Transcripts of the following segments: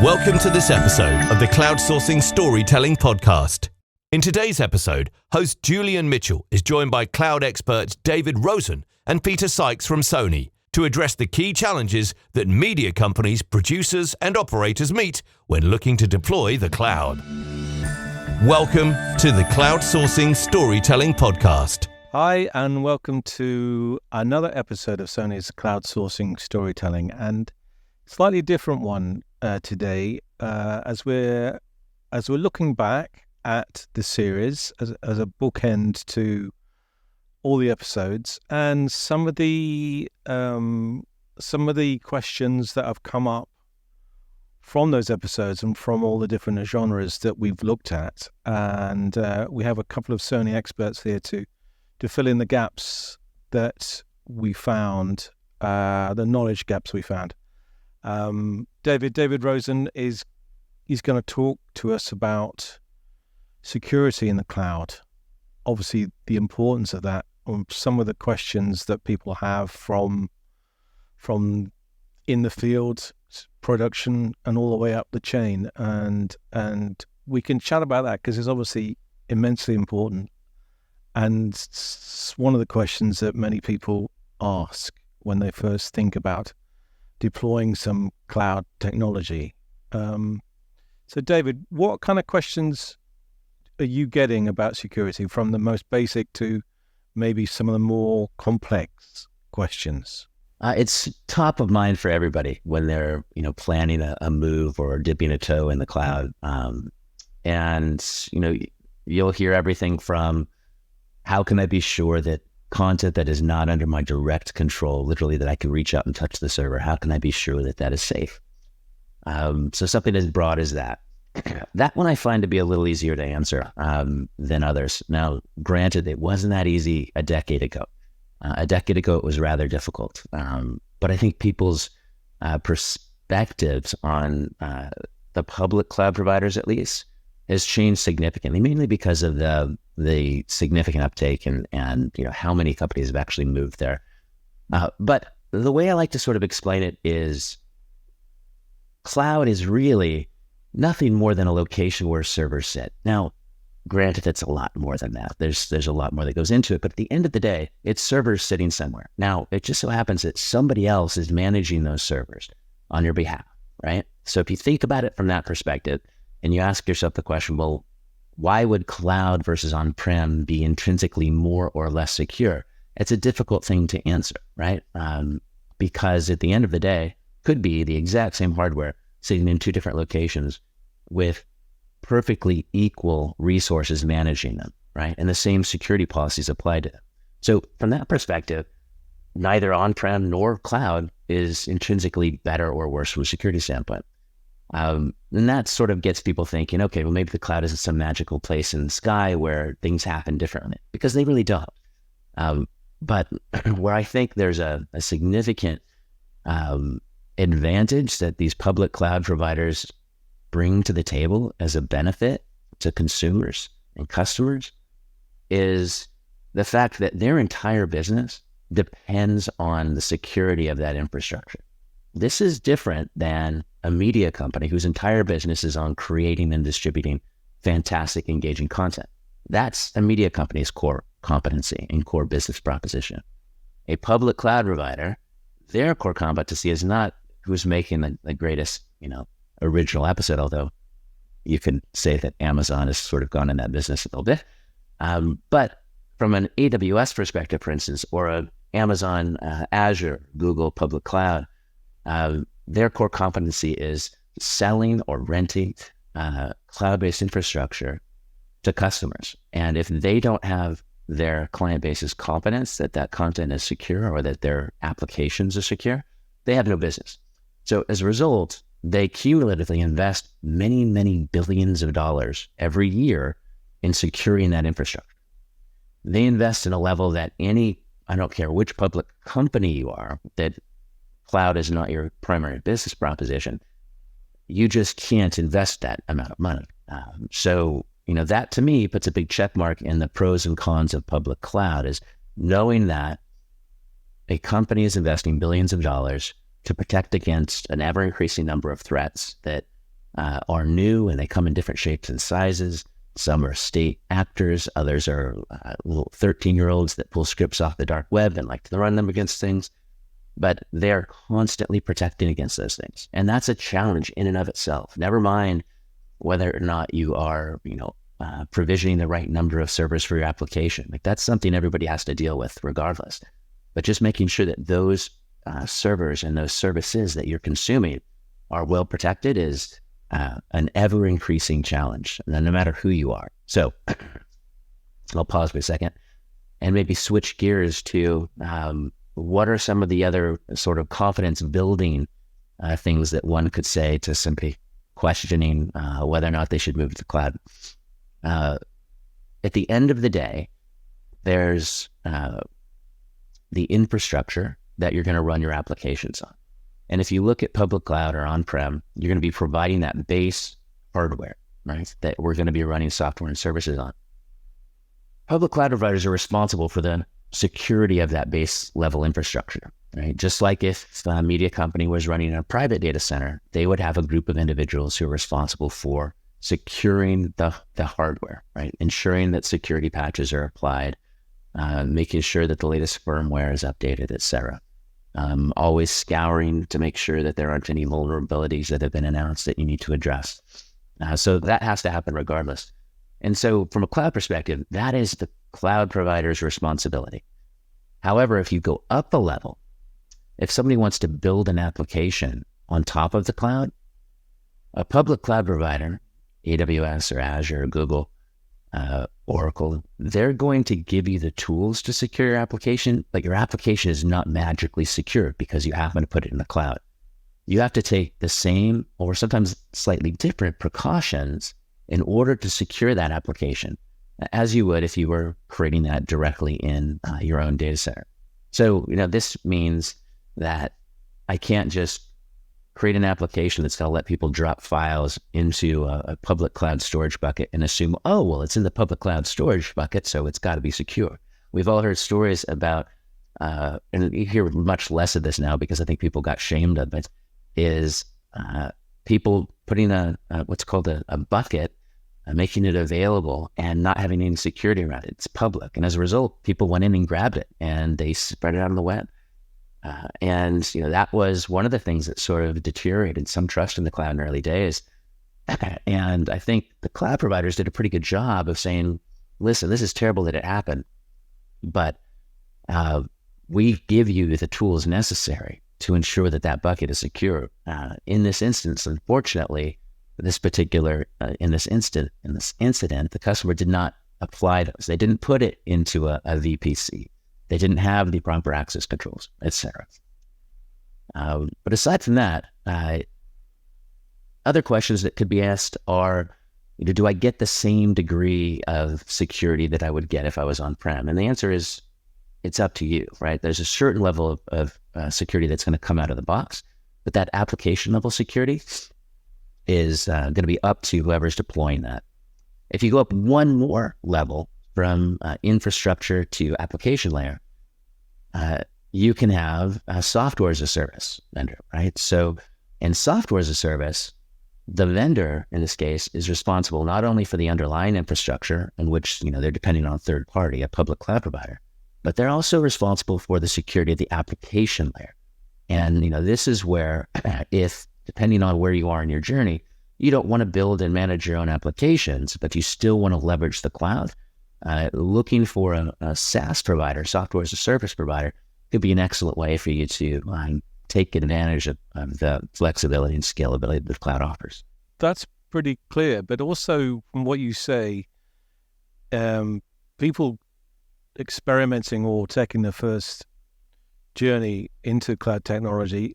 Welcome to this episode of the Cloudsourcing Storytelling Podcast. In today's episode, host Julian Mitchell is joined by cloud experts David Rosen and Peter Sykes from SONY to address the key challenges that media companies, producers, and operators meet when looking to deploy the cloud. Welcome to the Cloudsourcing Storytelling Podcast. Hi, and welcome to another episode of Sony's Cloudsourcing Storytelling, and slightly different one today as we're looking back at the series as a bookend to all the episodes, and some of the questions that have come up from those episodes and from all the different genres that we've looked at, and we have a couple of Sony experts here to fill in the gaps that we found, the knowledge gaps we found. David Rosen he's going to talk to us about security in the cloud, obviously the importance of that, some of the questions that people have from in the field, production, and all the way up the chain, and we can chat about that because it's obviously immensely important. And it's one of the questions that many people ask when they first think about deploying some cloud technology. So David, what kind of questions are you getting about security, from the most basic to maybe some of the more complex questions? It's top of mind for everybody when they're, planning a move or dipping a toe in the cloud. And you'll hear everything from, how can I be sure that content that is not under my direct control, literally that I can reach out and touch the server, how can I be sure that that is safe? So something as broad as that. That one I find to be a little easier to answer than others. Now, granted, it wasn't that easy a decade ago. A decade ago, it was rather difficult. But I think people's perspectives on the public cloud providers, at least, has changed significantly, mainly because of the significant uptake and how many companies have actually moved there. But the way I like to sort of explain it is, cloud is really nothing more than a location where servers sit. Now, granted, it's a lot more than that. There's a lot more that goes into it, but at the end of the day, it's servers sitting somewhere. Now, it just so happens that somebody else is managing those servers on your behalf, right? So if you think about it from that perspective, and you ask yourself the question, well, why would cloud versus on-prem be intrinsically more or less secure? It's a difficult thing to answer, right? Because at the end of the day, could be the exact same hardware sitting in two different locations with perfectly equal resources managing them, right? And the same security policies apply to them. So from that perspective, neither on-prem nor cloud is intrinsically better or worse from a security standpoint. And that sort of gets people thinking, okay, well, maybe the cloud isn't some magical place in the sky where things happen differently, because they really don't. But where I think there's a significant advantage that these public cloud providers bring to the table as a benefit to consumers and customers is the fact that their entire business depends on the security of that infrastructure. This is different than a media company whose entire business is on creating and distributing fantastic, engaging content. That's a media company's core competency and core business proposition. A public cloud provider, their core competency is not who's making the greatest, original episode, although you can say that Amazon has sort of gone in that business a little bit. But from an AWS perspective, for instance, or an Amazon, Azure, Google public cloud, their core competency is selling or renting cloud-based infrastructure to customers. And if they don't have their client base's confidence that that content is secure or that their applications are secure, they have no business. So as a result, they cumulatively invest many, many billions of dollars every year in securing that infrastructure. They invest in a level that I don't care which public company you are, that cloud is not your primary business proposition, you just can't invest that amount of money. So that to me puts a big check mark in the pros and cons of public cloud, is knowing that a company is investing billions of dollars to protect against an ever-increasing number of threats that are new and they come in different shapes and sizes. Some are state actors. Others are little 13-year-olds that pull scripts off the dark web and like to run them against things. But they're constantly protecting against those things. And that's a challenge in and of itself. Never mind whether or not you are, provisioning the right number of servers for your application. Like that's something everybody has to deal with regardless. But just making sure that those servers and those services that you're consuming are well protected is an ever increasing challenge, no matter who you are. So I'll pause for a second and maybe switch gears to what are some of the other sort of confidence building things that one could say to somebody questioning whether or not they should move to the cloud. At the end of the day, there's the infrastructure that you're going to run your applications on. And if you look at public cloud or on-prem, you're going to be providing that base hardware, right, that we're going to be running software and services on. Public cloud providers are responsible for the security of that base level infrastructure, right? Just like if a media company was running a private data center, they would have a group of individuals who are responsible for securing the hardware, right? Ensuring that security patches are applied, making sure that the latest firmware is updated, et cetera. Always scouring to make sure that there aren't any vulnerabilities that have been announced that you need to address. So that has to happen regardless. And so from a cloud perspective, that is the cloud provider's responsibility. However, if you go up a level, if somebody wants to build an application on top of the cloud, a public cloud provider, AWS or Azure or Google, Oracle, they're going to give you the tools to secure your application, but your application is not magically secured because you happen to put it in the cloud. You have to take the same or sometimes slightly different precautions in order to secure that application, as you would if you were creating that directly in your own data center. So, this means that I can't just create an application that's going to let people drop files into a public cloud storage bucket and assume, oh, well, it's in the public cloud storage bucket, so it's got to be secure. We've all heard stories about, and you hear much less of this now because I think people got shamed of it, is people putting what's called a bucket, making it available and not having any security around it. It's public. And as a result, people went in and grabbed it and they spread it out on the web. And that was one of the things that sort of deteriorated some trust in the cloud in early days. And I think the cloud providers did a pretty good job of saying, listen, this is terrible that it happened, but we give you the tools necessary to ensure that that bucket is secure. In this instance, unfortunately, in this incident, the customer did not apply those. They didn't put it into a VPC. They didn't have the proper access controls, etc. But aside from that, other questions that could be asked are, do I get the same degree of security that I would get if I was on-prem? And the answer is, it's up to you, right? There's a certain level of security that's going to come out of the box, but that application level security is going to be up to whoever's deploying that. If you go up one more level from infrastructure to application layer, you can have a software as a service vendor, right? So in software as a service, the vendor in this case is responsible not only for the underlying infrastructure in which they're depending on a third party, a public cloud provider, but they're also responsible for the security of the application layer. And this is where, if depending on where you are in your journey, you don't want to build and manage your own applications, but you still want to leverage the cloud. Looking for a SaaS provider, software as a service provider, could be an excellent way for you to take advantage of the flexibility and scalability that the cloud offers. That's pretty clear. But also from what you say, people experimenting or taking the first journey into cloud technology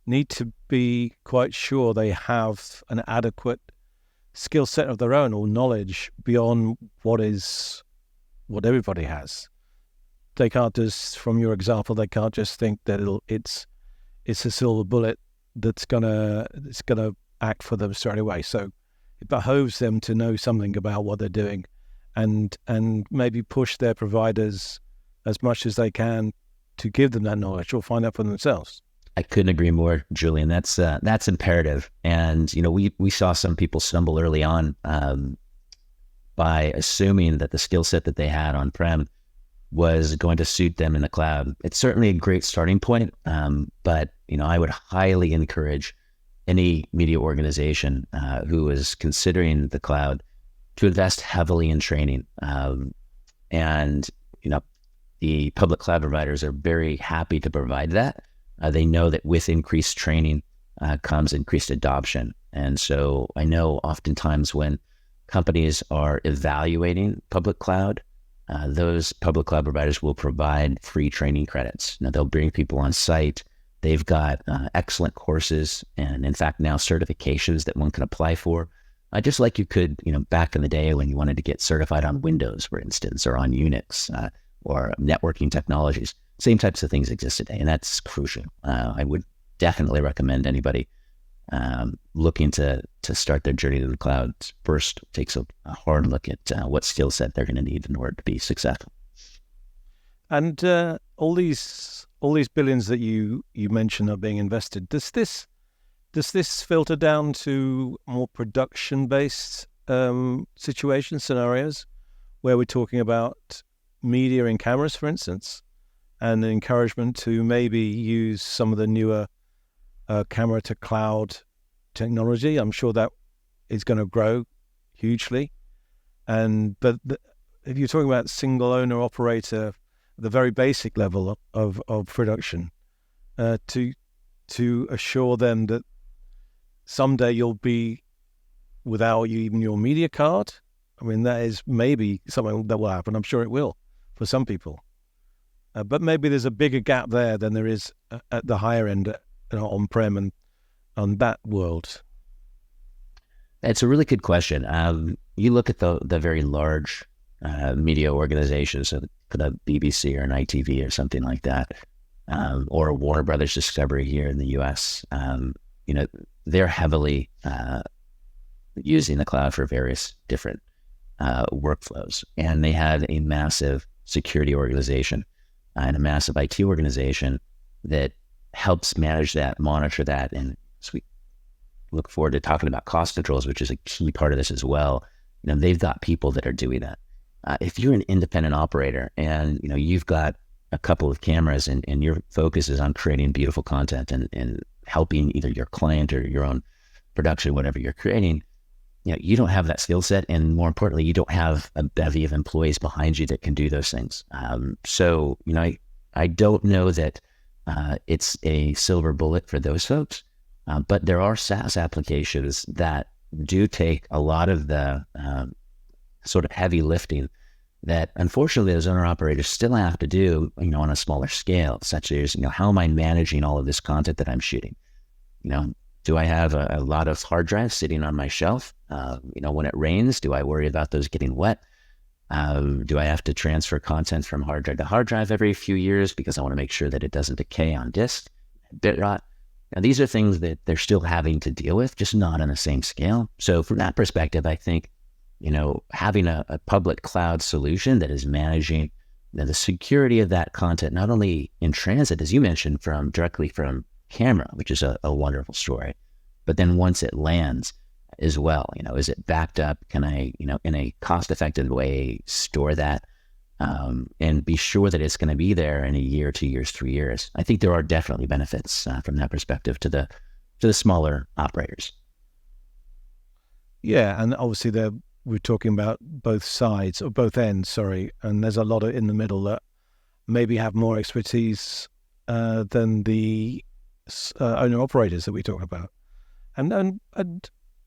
need to be quite sure they have an adequate skill set of their own or knowledge beyond what everybody has. They can't just, from your example, they can't just think that it's a silver bullet that's gonna act for them straight away. So it behoves them to know something about what they're doing, and maybe push their providers as much as they can to give them that knowledge or find out for themselves. I couldn't agree more, Julian. That's imperative. And we saw some people stumble early on by assuming that the skill set that they had on prem was going to suit them in the cloud. It's certainly a great starting point, but I would highly encourage any media organization who is considering the cloud to invest heavily in training. And the public cloud providers are very happy to provide that. They know that with increased training comes increased adoption. And so I know oftentimes when companies are evaluating public cloud, those public cloud providers will provide free training credits. Now, they'll bring people on site. They've got excellent courses and, in fact, now certifications that one can apply for. Just like you could, back in the day when you wanted to get certified on Windows, for instance, or on Unix or networking technologies. Same types of things exist today, and that's crucial. I would definitely recommend anybody looking to start their journey to the cloud first takes a hard look at what skill set they're going to need in order to be successful. And all these billions that you mentioned are being invested. Does this filter down to more production-based scenarios, where we're talking about media in cameras, for instance, and an encouragement to maybe use some of the newer camera to cloud technology? I'm sure that is going to grow hugely. But if you're talking about single owner operator, the very basic level of production, to assure them that someday you'll be without even your media card. I mean, that is maybe something that will happen. I'm sure it will for some people. But maybe there's a bigger gap there than there is at the higher end, on-prem and on that world. It's a really good question. You look at the very large media organizations, so the BBC or an ITV or something like that, or Warner Brothers Discovery here in the US, they're heavily using the cloud for various different workflows. And they have a massive security organization and a massive IT organization that helps manage that, monitor that. And so we look forward to talking about cost controls, which is a key part of this as well. They've got people that are doing that. If you're an independent operator and you've got a couple of cameras and your focus is on creating beautiful content and helping either your client or your own production, whatever you're creating, you don't have that skill set, and more importantly, you don't have a bevy of employees behind you that can do those things. So I don't know that it's a silver bullet for those folks, but there are SaaS applications that do take a lot of the sort of heavy lifting that unfortunately those owner operators still have to do, on a smaller scale, such as, how am I managing all of this content that I'm shooting? Do I have a lot of hard drives sitting on my shelf? When it rains, do I worry about those getting wet? Do I have to transfer content from hard drive to hard drive every few years because I want to make sure that it doesn't decay on disk, bit rot? Now, these are things that they're still having to deal with, just not on the same scale. So from that perspective, I think, having a public cloud solution that is managing the security of that content, not only in transit, as you mentioned, directly from camera, which is a wonderful story, but then once it lands as well, is it backed up? Can I, in a cost-effective way, store that and be sure that it's going to be there in a year, 2 years, 3 years? I think there are definitely benefits from that perspective to the smaller operators. Yeah, and obviously we're talking about both sides or both ends, sorry, and there's a lot in the middle that maybe have more expertise than the owner operators that we talk about. And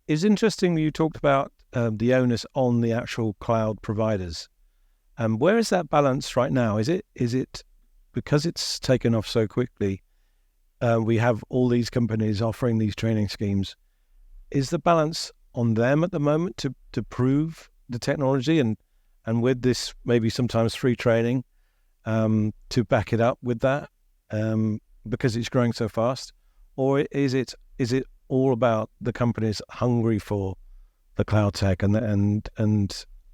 it's interesting you talked about the onus on the actual cloud providers. Where is that balance right now? Is it because it's taken off so quickly? We have all these companies offering these training schemes. Is the balance on them at the moment to prove the technology and with this maybe sometimes free training to back it up with that because it's growing so fast? Or is it all about the companies hungry for the cloud tech and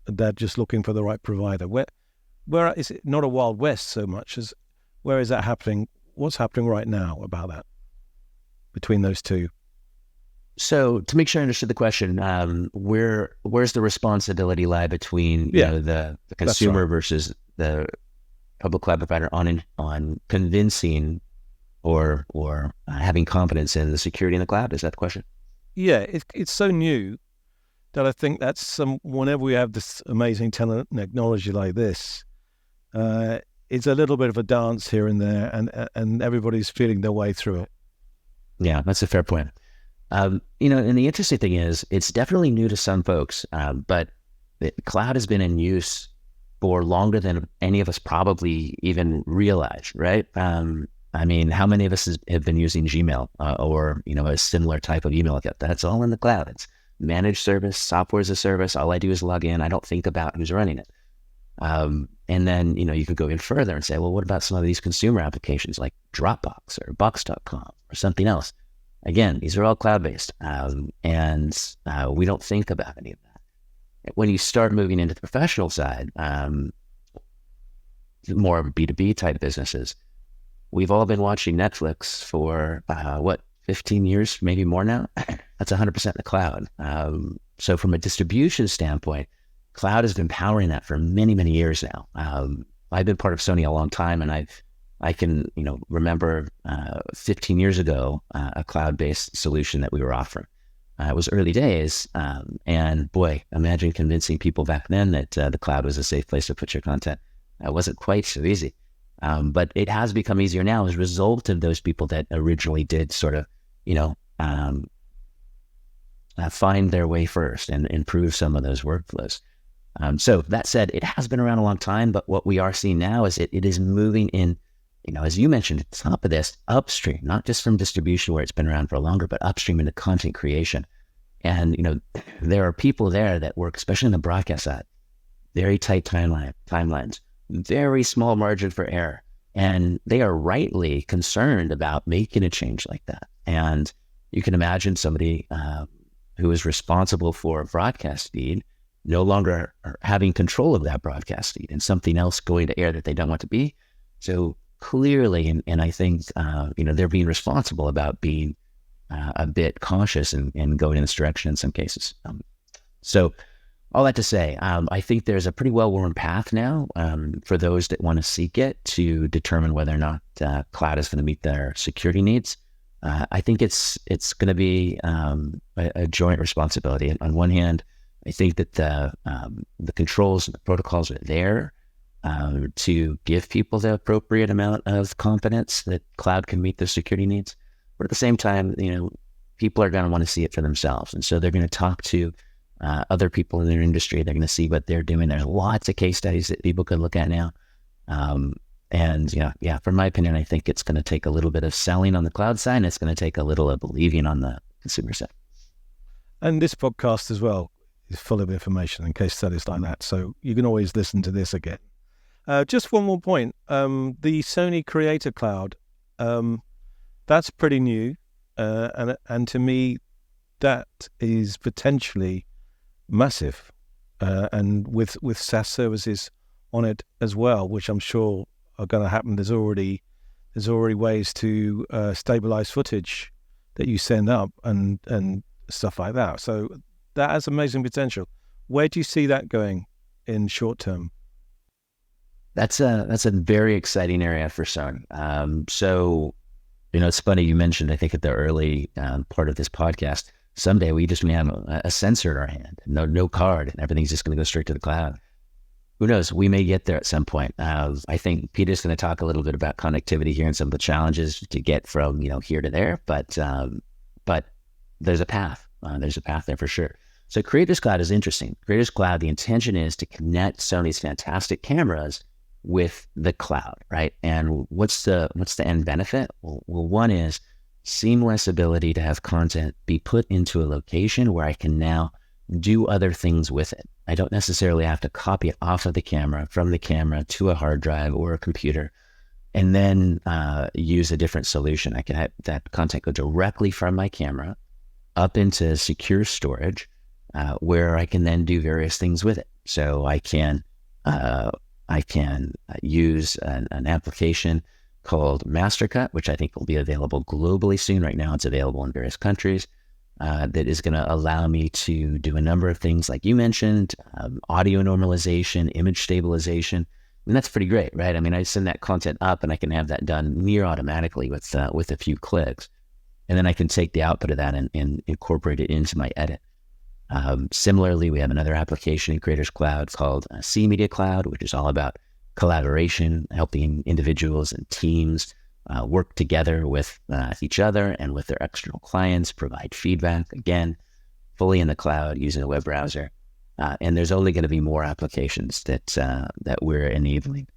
they're just looking for the right provider? Where is it not a Wild West so much as where is that happening? What's happening right now about that? between those two? So to make sure I understood the question, where's the responsibility lie between the consumer versus the public cloud provider on convincing or having confidence in the security in the cloud? Is that the question? Yeah, it's so new that I think that's whenever we have this amazing technology like this, it's a little bit of a dance here and there, and everybody's feeling their way through it. Yeah, that's a fair point. And the interesting thing is, it's definitely new to some folks, but the cloud has been in use for longer than any of us probably even realize, right? I mean, how many of us have been using Gmail or a similar type of email account? That's all in the cloud. It's managed service, software as a service. All I do is log in. I don't think about who's running it. And then, you could go in further and say, well, what about some of these consumer applications like Dropbox or Box.com or something else? Again, these are all cloud-based, and we don't think about any of that. When you start moving into the professional side, more of B2B type businesses, we've all been watching Netflix for 15 years, maybe more now. That's 100% in the cloud. So from a distribution standpoint, cloud has been powering that for many, many years now. I've been part of SONY a long time, and I can remember 15 years ago a cloud-based solution that we were offering. It was early days, and boy, imagine convincing people back then that the cloud was a safe place to put your content. It wasn't quite so easy. But it has become easier now as a result of those people that originally did sort of, find their way first and improve some of those workflows. So that said, it has been around a long time, but what we are seeing now is it is moving in, as you mentioned at the top of this, upstream, not just from distribution where it's been around for longer, but upstream into content creation. And, there are people there that work, especially in the broadcast side, very tight timelines, very small margin for error. And they are rightly concerned about making a change like that. And you can imagine somebody who is responsible for a broadcast feed no longer having control of that broadcast feed and something else going to air that they don't want to be. So clearly, and I think, they're being responsible about being a bit cautious and going in this direction in some cases. So all that to say, I think there's a pretty well-worn path now for those that want to seek it to determine whether or not cloud is going to meet their security needs. I think it's going to be a joint responsibility. And on one hand, I think that the controls and the protocols are there to give people the appropriate amount of confidence that cloud can meet their security needs. But at the same time, people are going to want to see it for themselves. And so they're going to talk to other people in their industry. They're going to see what they're doing. There's lots of case studies that people could look at now. From my opinion, I think it's going to take a little bit of selling on the cloud side, and it's going to take a little of believing on the consumer side. And this podcast as well is full of information and case studies like that. So you can always listen to this again. Just one more point. The Sony Creator Cloud, that's pretty new. And to me, that is potentially massive. And with SaaS services on it as well, which I'm sure are going to happen. There's already ways to stabilize footage that you send up and stuff like that. So that has amazing potential. Where do you see that going in short term? That's a very exciting area for Sony. So, it's funny you mentioned, I think at the early part of this podcast, someday we just may have a sensor in our hand, no card, and everything's just going to go straight to the cloud. Who knows? We may get there at some point. I think Peter's going to talk a little bit about connectivity here and some of the challenges to get from here to there. But there's a path. There's a path there for sure. So Creators Cloud is interesting. Creators Cloud, the intention is to connect Sony's fantastic cameras with the cloud, right? And what's the end benefit? Well, one is seamless ability to have content be put into a location where I can now do other things with it. I don't necessarily have to copy it off of the camera, from the camera to a hard drive or a computer, and then use a different solution. I can have that content go directly from my camera up into secure storage, where I can then do various things with it. So I can use an application called Mastercut, which I think will be available globally soon. Right now, it's available in various countries. That is going to allow me to do a number of things like you mentioned, audio normalization, image stabilization. And that's pretty great, right? I mean, I send that content up and I can have that done near automatically with a few clicks. And then I can take the output of that and incorporate it into my edit. Similarly, we have another application in Creators Cloud called C Media Cloud, which is all about collaboration, helping individuals and teams work together with each other and with their external clients, provide feedback, again, fully in the cloud using a web browser. And there's only going to be more applications that we're enabling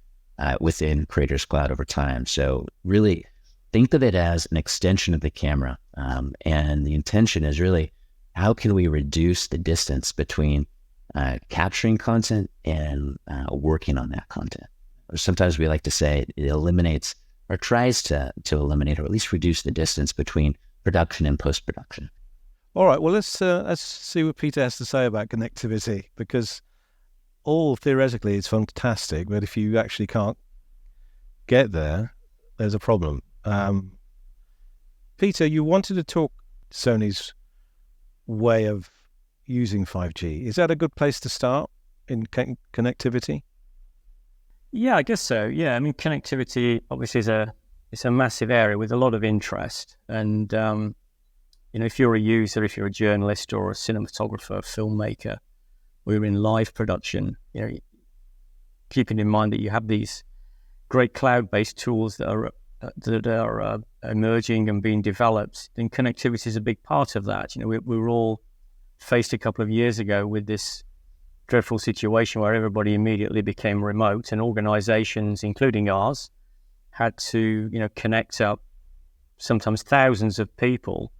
within Creators Cloud over time. So really think of it as an extension of the camera. And the intention is really, how can we reduce the distance between capturing content and working on that content? Or sometimes we like to say it eliminates or tries to eliminate or at least reduce the distance between production and post-production. All right, well, let's see what Peter has to say about connectivity, because all theoretically it's fantastic, but if you actually can't get there, there's a problem. Peter, you wanted to talk Sony's way of using 5G. Is that a good place to start in connectivity? Yeah, I guess so. Yeah, I mean, connectivity obviously is a massive area with a lot of interest. And, if you're a user, if you're a journalist or a cinematographer, filmmaker, or you're in live production, keeping in mind that you have these great cloud-based tools that are emerging and being developed, then connectivity is a big part of that. We were all faced a couple of years ago with this dreadful situation where everybody immediately became remote, and organizations, including ours, had to, connect up sometimes thousands of people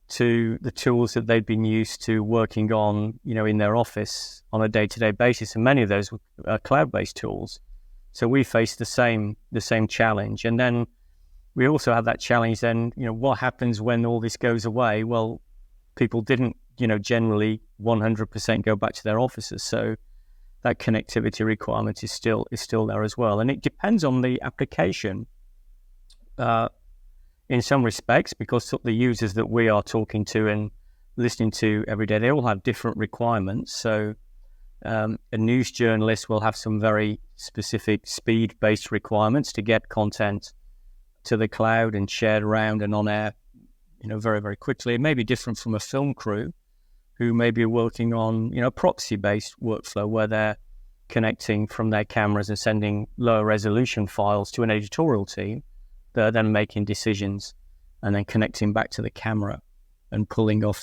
to the tools that they'd been used to working on, in their office on a day-to-day basis. And many of those were cloud-based tools. So we faced the same challenge. And then we also had that challenge then, what happens when all this goes away? Well, people didn't, generally 100% go back to their offices. So that connectivity requirement is still there as well. And it depends on the application in some respects, because the users that we are talking to and listening to every day, they all have different requirements. So a news journalist will have some very specific speed-based requirements to get content to the cloud and shared around and on air, very, very quickly. It may be different from a film crew who may be working on, a proxy-based workflow where they're connecting from their cameras and sending lower resolution files to an editorial team. They're then making decisions and then connecting back to the camera and pulling down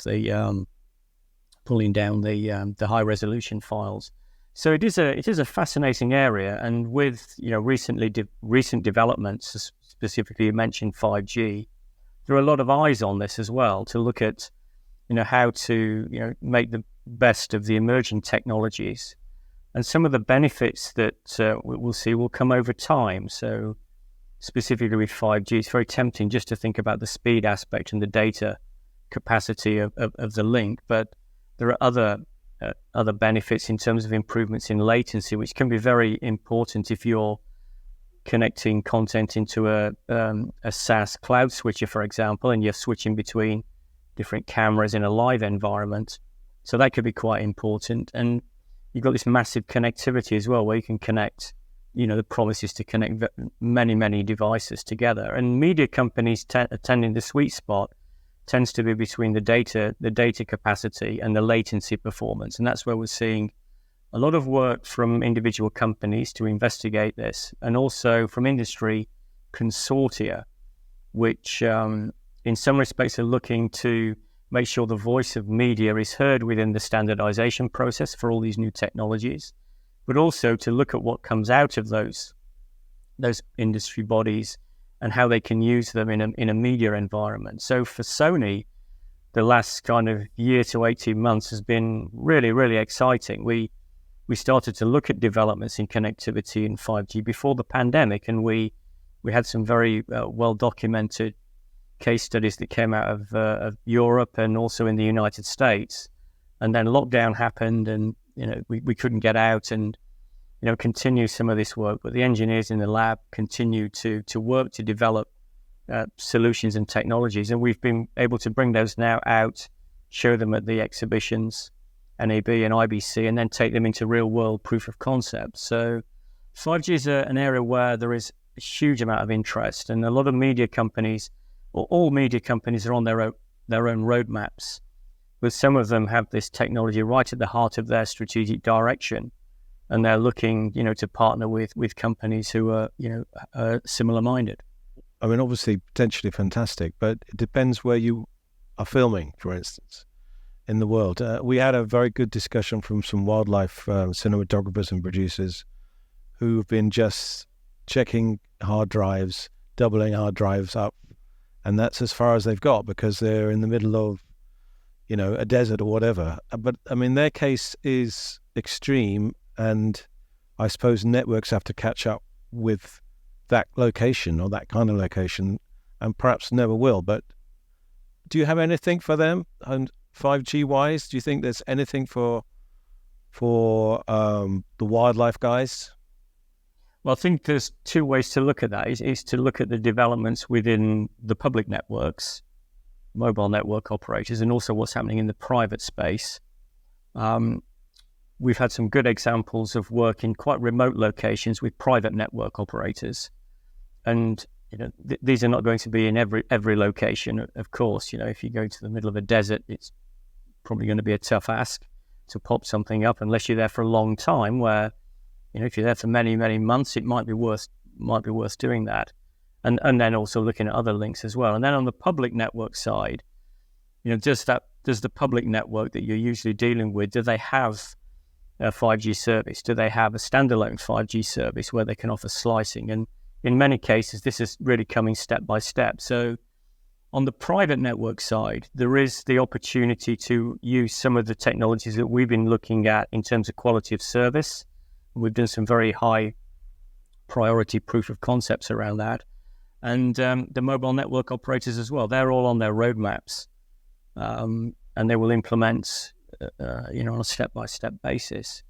the high resolution files. So it is a fascinating area, and with recent developments, specifically you mentioned 5G, there are a lot of eyes on this as well to look at how to make the best of the emerging technologies, and some of the benefits that we'll see will come over time. So specifically with 5G, it's very tempting just to think about the speed aspect and the data capacity of the link, but there are other benefits in terms of improvements in latency, which can be very important if you're connecting content into a SaaS cloud switcher, for example, and you're switching between different cameras in a live environment. So that could be quite important. And you've got this massive connectivity as well, where you can connect, the promise is to connect many, many devices together. And media companies attending the sweet spot tends to be between the data capacity and the latency performance. And that's where we're seeing a lot of work from individual companies to investigate this, and also from industry consortia, which in some respects are looking to make sure the voice of media is heard within the standardization process for all these new technologies, but also to look at what comes out of those industry bodies and how they can use them in a media environment. So for Sony, the last kind of year to 18 months has been really, really exciting. We started to look at developments in connectivity in 5G before the pandemic, and we had some very well-documented case studies that came out of Europe and also in the United States. And then lockdown happened, and we couldn't get out, and continue some of this work, but the engineers in the lab continue to work to develop solutions and technologies, and we've been able to bring those now out, show them at the exhibitions, NAB and IBC, and then take them into real-world proof of concept. So 5G is an area where there is a huge amount of interest, and a lot of media companies, or all media companies, are on their own roadmaps, but some of them have this technology right at the heart of their strategic direction, and they're looking, to partner with companies who are similar-minded. I mean, obviously, potentially fantastic, but it depends where you are filming, for instance, in the world. We had a very good discussion from some wildlife cinematographers and producers who've been just checking hard drives, doubling hard drives up, and that's as far as they've got because they're in the middle of, a desert or whatever. But, I mean, their case is extreme, and I suppose networks have to catch up with that location or that kind of location, and perhaps never will. But do you have anything for them, and 5G wise? Do you think there's anything for the wildlife guys? Well, I think there's two ways to look at that. Is to look at the developments within the public networks, mobile network operators, and also what's happening in the private space. We've had some good examples of work in quite remote locations with private network operators. And these are not going to be in every location, of course. If you go to the middle of a desert, it's probably going to be a tough ask to pop something up unless you're there for a long time, where if you're there for many, many months, it might be worth doing that. And then also looking at other links as well. And then on the public network side, does the public network that you're usually dealing with, do they have a 5G service? Do they have a standalone 5G service where they can offer slicing? And in many cases, this is really coming step by step. So on the private network side, there is the opportunity to use some of the technologies that we've been looking at in terms of quality of service. We've done some very high priority proof of concepts around that. And the mobile network operators as well, they're all on their roadmaps, and they will implement on a step-by-step basis.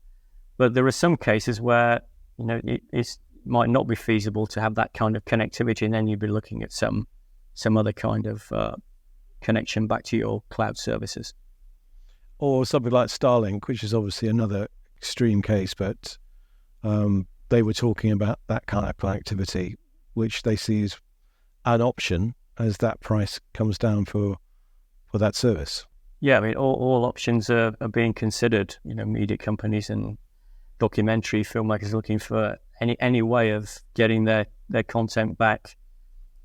But there are some cases where, it might not be feasible to have that kind of connectivity, and then you'd be looking at some other kind of connection back to your cloud services. Or something like Starlink, which is obviously another extreme case, but they were talking about that kind of connectivity, which they see as an option as that price comes down for that service. Yeah, I mean, all options are being considered. Media companies and documentary filmmakers looking for any way of getting their content back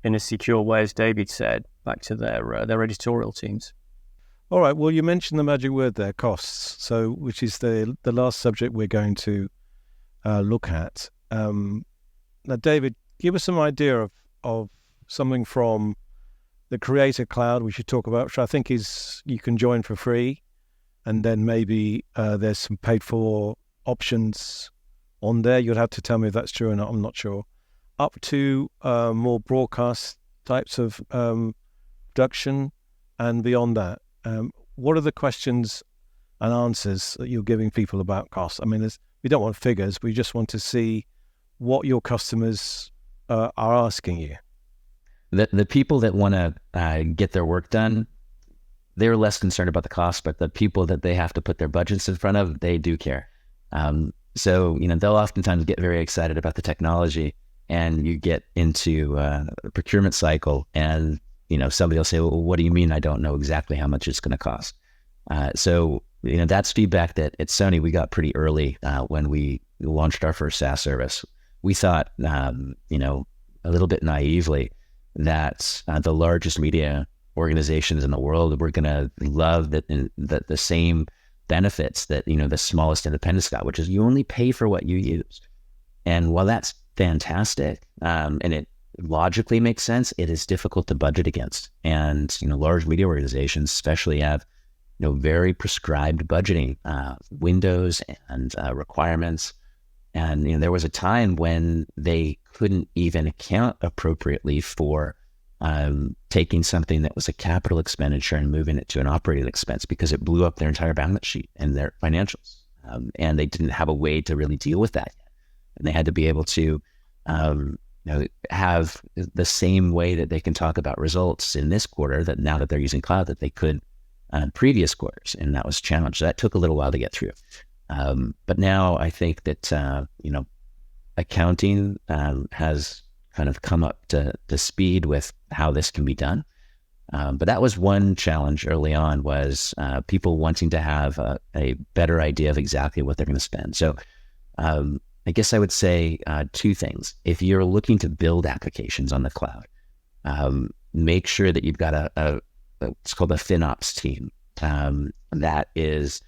in a secure way, as David said, back to their editorial teams. All right. Well, you mentioned the magic word there, costs. So, which is the last subject we're going to look at. Now, David, give us some idea of something from the Creator Cloud we should talk about, which I think is you can join for free, and then maybe there's some paid for options on there. You'll have to tell me if that's true or not. I'm not sure. Up to more broadcast types of production and beyond that. What are the questions and answers that you're giving people about costs? I mean, we don't want figures. We just want to see what your customers are asking you. The people that want to get their work done, they're less concerned about the cost, but the people that they have to put their budgets in front of, they do care. So, they'll oftentimes get very excited about the technology, and you get into a procurement cycle, and, somebody will say, well, what do you mean I don't know exactly how much it's going to cost? So, that's feedback that at Sony we got pretty early when we launched our first SaaS service. We thought, a little bit naively, that the largest media organizations in the world were going to love the same benefits that the smallest independents got, which is you only pay for what you use. And while that's fantastic, and it logically makes sense, it is difficult to budget against. And large media organizations especially have very prescribed budgeting windows and requirements. And there was a time when they couldn't even account appropriately for taking something that was a capital expenditure and moving it to an operating expense, because it blew up their entire balance sheet and their financials. And they didn't have a way to really deal with that yet. and they had to be able to have the same way that they can talk about results in this quarter that now that they're using cloud that they could previous quarters, and that was a challenge. So that took a little while to get through. But now I think that accounting has kind of come up to speed with how this can be done. But that was one challenge early on, was people wanting to have a better idea of exactly what they're going to spend. So I guess I would say two things. If you're looking to build applications on the cloud, make sure that you've got it's called a FinOps team that is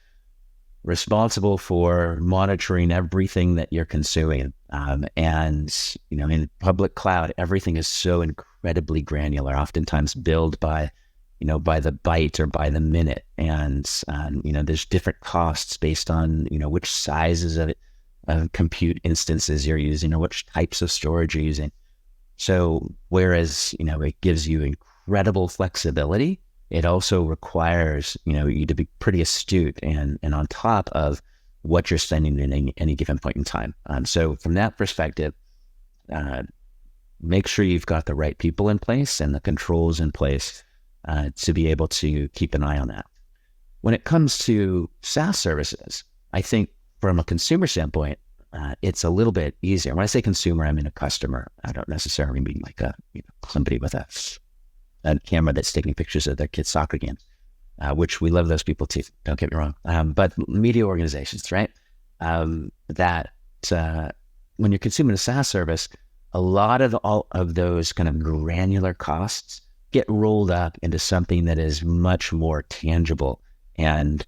responsible for monitoring everything that you're consuming. And, in public cloud, everything is so incredibly granular, oftentimes billed by the byte or by the minute. And, there's different costs based on, which sizes of compute instances you're using or which types of storage you're using. So whereas, it gives you incredible flexibility, it also requires, you to be pretty astute and on top of what you're spending in any given point in time. So from that perspective, make sure you've got the right people in place and the controls in place to be able to keep an eye on that. When it comes to SaaS services, I think from a consumer standpoint, it's a little bit easier. When I say consumer, I mean a customer. I don't necessarily mean like somebody with a camera that's taking pictures of their kids' soccer games, which we love those people too. Don't get me wrong. But media organizations, right? That when you're consuming a SaaS service, a lot of all of those kind of granular costs get rolled up into something that is much more tangible and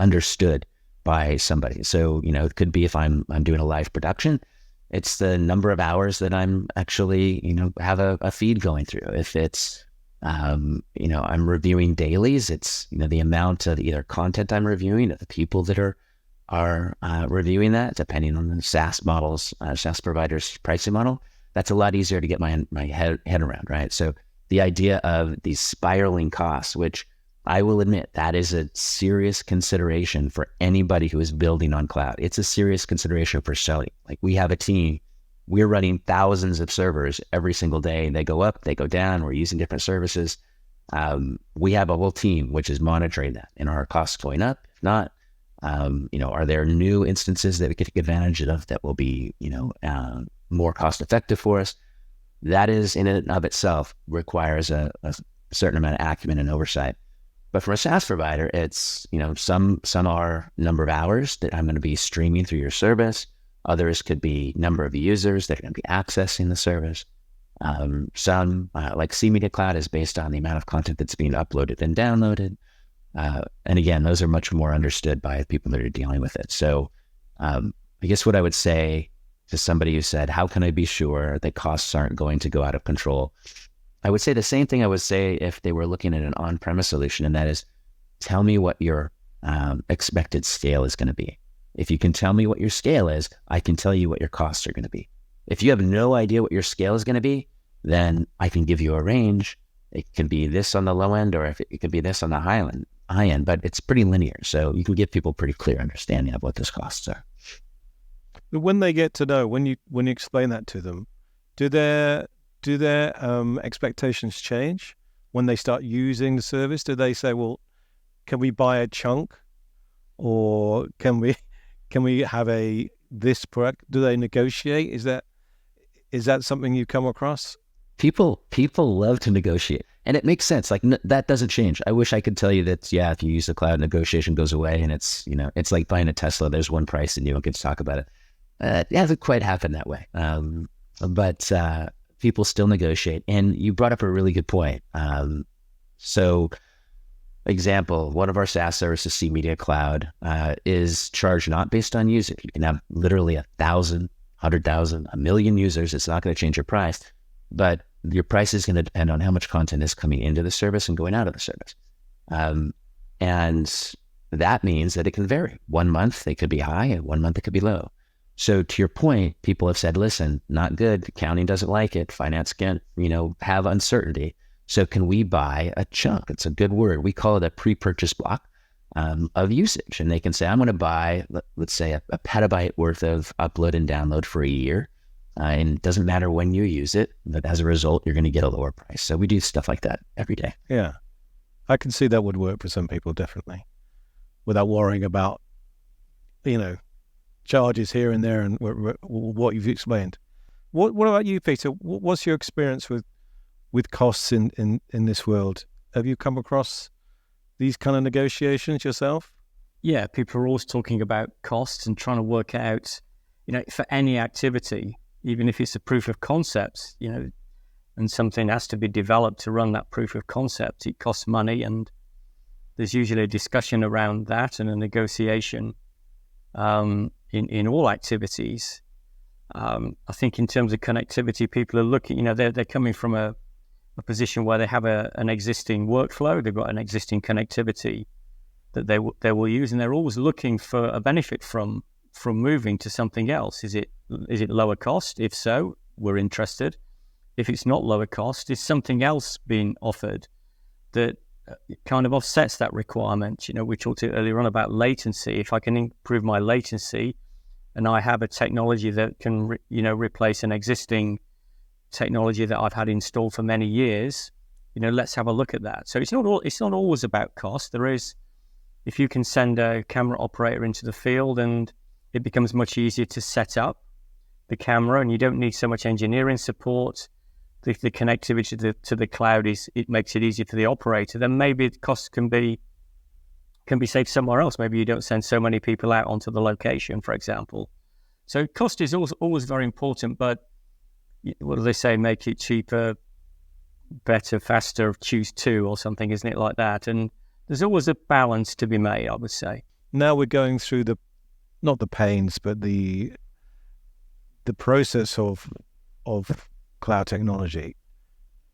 understood by somebody. So, it could be if I'm doing a live production, it's the number of hours that I'm actually, have a feed going through. If it's, I'm reviewing dailies, it's, the amount of either content I'm reviewing, of the people that are reviewing that, depending on the SaaS models, SaaS providers' pricing model. That's a lot easier to get my head around, right? So the idea of these spiraling costs, which I will admit that is a serious consideration for anybody who is building on cloud. It's a serious consideration for SONY. Like, we have a team, we're running thousands of servers every single day. They go up, they go down, we're using different services. We have a whole team which is monitoring that, and are costs going up? If not, are there new instances that we can take advantage of that will be, more cost effective for us? That is in and of itself requires a certain amount of acumen and oversight. But for a SaaS provider, it's, some are number of hours that I'm going to be streaming through your service. Others could be number of users that are going to be accessing the service. Some, like CMedia Cloud, is based on the amount of content that's being uploaded and downloaded. And again, those are much more understood by people that are dealing with it. So I guess what I would say to somebody who said, how can I be sure that costs aren't going to go out of control? I would say the same thing I would say if they were looking at an on-premise solution, and that is, tell me what your expected scale is going to be. If you can tell me what your scale is, I can tell you what your costs are going to be. If you have no idea what your scale is going to be, then I can give you a range. It can be this on the low end, or if it could be this on the high end, but it's pretty linear. So you can give people pretty clear understanding of what those costs are. But when they get to know, when you explain that to them, do their expectations change when they start using the service? Do they say, well, can we buy a chunk, or can we have this product? Do they negotiate? Is that something you come across? People love to negotiate, and it makes sense. Like, that doesn't change. I wish I could tell you that, if you use the cloud, negotiation goes away, and it's, it's like buying a Tesla. There's one price and you don't get to talk about it. It hasn't quite happened that way. But people still negotiate. And you brought up a really good point. So example, one of our SaaS services, CMedia Cloud, is charged not based on usage. You can have literally 1,000, 100,000, 1 million users. It's not going to change your price, but your price is going to depend on how much content is coming into the service and going out of the service. And that means that it can vary. 1 month, it could be high, and 1 month, it could be low. So to your point, people have said, listen, not good. Accounting doesn't like it. Finance can't, have uncertainty. So can we buy a chunk? It's a good word. We call it a pre-purchase block. of usage. And they can say, I'm going to buy, let's say, a petabyte worth of upload and download for a year. And it doesn't matter when you use it, but as a result, you're going to get a lower price. So we do stuff like that every day. Yeah. I can see that would work for some people, definitely, without worrying about, charges here and there and what you've explained. What about you, Peter? What's your experience with costs in this world? Have you come across these kind of negotiations yourself? Yeah, people are always talking about costs and trying to work out, for any activity, even if it's a proof of concept, and something has to be developed to run that proof of concept, it costs money, and there's usually a discussion around that and a negotiation in all activities. I think in terms of connectivity, people are looking, they're coming from a position where they have an existing workflow, they've got an existing connectivity that they will use, and they're always looking for a benefit from moving to something else. Is it lower cost? If so, we're interested. If it's not lower cost, is something else being offered that kind of offsets that requirement? We talked earlier on about latency. If I can improve my latency, and I have a technology that can replace an existing technology that I've had installed for many years, let's have a look at that. So it's not always about cost. There is, if you can send a camera operator into the field, and it becomes much easier to set up the camera, and you don't need so much engineering support. The connectivity to the cloud it makes it easier for the operator. Then maybe the costs can be saved somewhere else. Maybe you don't send so many people out onto the location, for example. So cost is always very important, but what do they say? Make it cheaper, better, faster, choose two or something, isn't it, like that? And there's always a balance to be made, I would say. Now we're going through not the pains, but the process of cloud technology.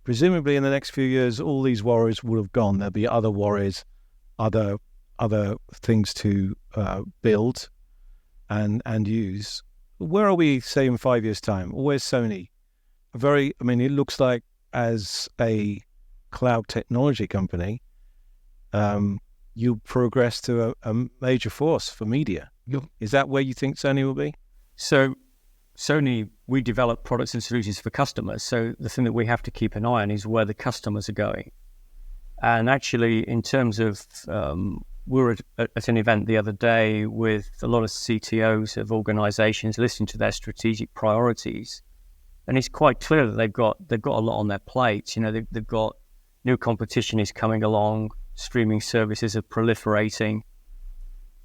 Presumably in the next few years, all these worries would have gone. There'll be other worries, other things to build and use. Where are we, say, in 5 years' time? Where's Sony? It looks like as a cloud technology company, you progress to a major force for media. Is that where you think Sony will be? So Sony, we develop products and solutions for customers. So the thing that we have to keep an eye on is where the customers are going. And actually, in terms of, we were at an event the other day with a lot of CTOs of organizations listening to their strategic priorities. And it's quite clear that they've got a lot on their plate. They've got new competition is coming along, streaming services are proliferating.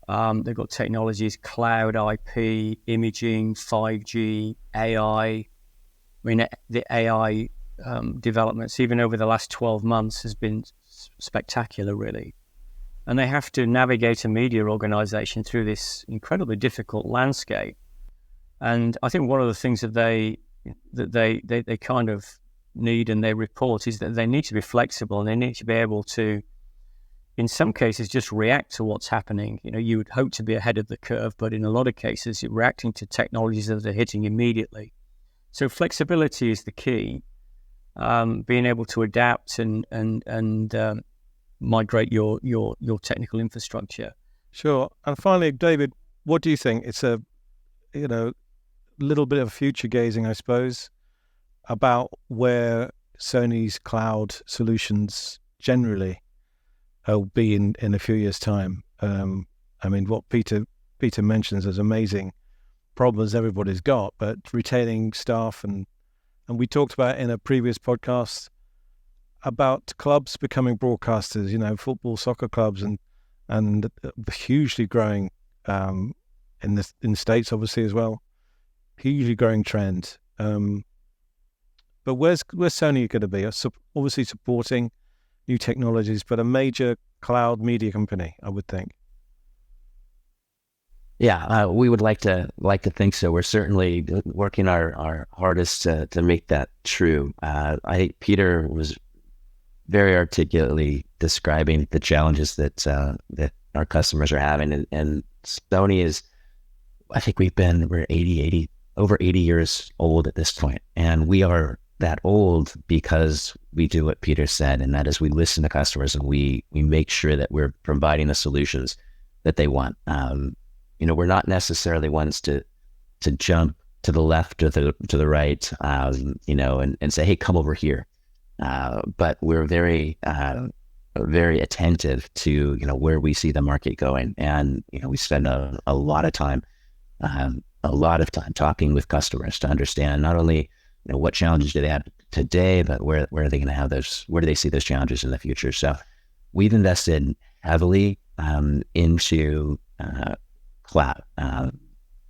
They've got technologies, cloud, IP, imaging, 5G, AI. The AI developments, even over the last 12 months, has been spectacular, really. And they have to navigate a media organization through this incredibly difficult landscape. And I think one of the things that they kind of need, and they report, is that they need to be flexible, and they need to be able to, in some cases, just react to what's happening. You would hope to be ahead of the curve, but in a lot of cases, you're reacting to technologies that are hitting immediately. So flexibility is the key. Being able to adapt and migrate your technical infrastructure. Sure. And finally, David, what do you think? It's a little bit of future gazing, I suppose, about where Sony's cloud solutions generally will be in a few years' time. What Peter mentions is amazing problems everybody's got, but retaining staff and we talked about in a previous podcast about clubs becoming broadcasters, football, soccer clubs, and hugely growing in the States, obviously, as well. Hugely growing trend. But where's Sony going to be? Obviously supporting new technologies, but a major cloud media company, I would think. Yeah, we would like to think so. We're certainly working our hardest to make that true. I think Peter was very articulately describing the challenges that our customers are having, and Sony is. I think we're over 80 years old at this point, and we are that old because we do what Peter said, and that is we listen to customers and we make sure that we're providing the solutions that they want. We're not necessarily ones to jump to the left or to the right, and say, hey, come over here. But we're very attentive to, where we see the market going. And, we spend a lot of time talking with customers to understand not only, what challenges do they have today, but where are they going to have those, where do they see those challenges in the future? So we've invested heavily into cloud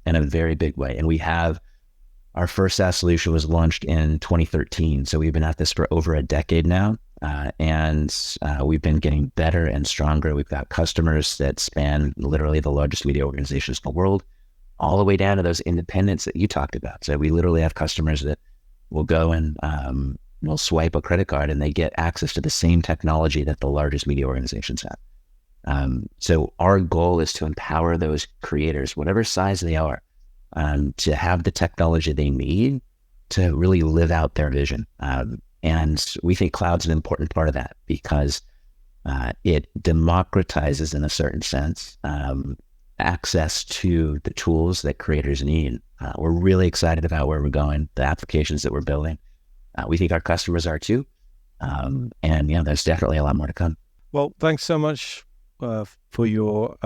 in a very big way. And we have our first SaaS solution was launched in 2013. So we've been at this for over a decade now. And we've been getting better and stronger. We've got customers that span literally the largest media organizations in the world, all the way down to those independents that you talked about. So we literally have customers that will go and will swipe a credit card and they get access to the same technology that the largest media organizations have. So our goal is to empower those creators, whatever size they are, to have the technology they need to really live out their vision. And we think cloud's an important part of that because it democratizes, in a certain sense, access to the tools that creators need. We're really excited about where we're going, the applications that we're building. We think our customers are too. And there's definitely a lot more to come. Well, thanks so much for your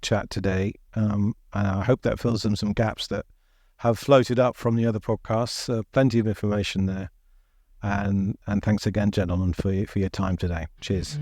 chat today. And I hope that fills in some gaps that have floated up from the other podcasts. Plenty of information there. And thanks again, gentlemen, for your time today. Cheers.